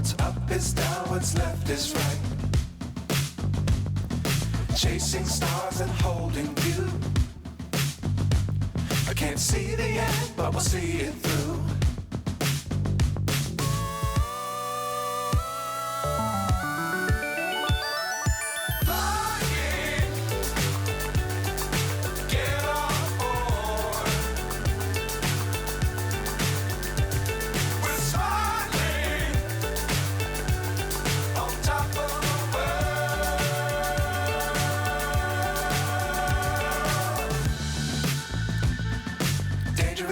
What's up is down, what's left is right. Chasing stars and holding you. I can't see the end, but we'll see it through.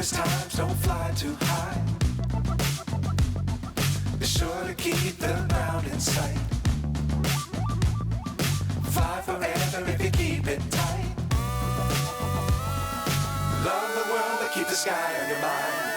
Times don't fly too high. Be sure to keep the ground in sight. Fly forever if you keep it tight. Love the world but keep the sky on your mind.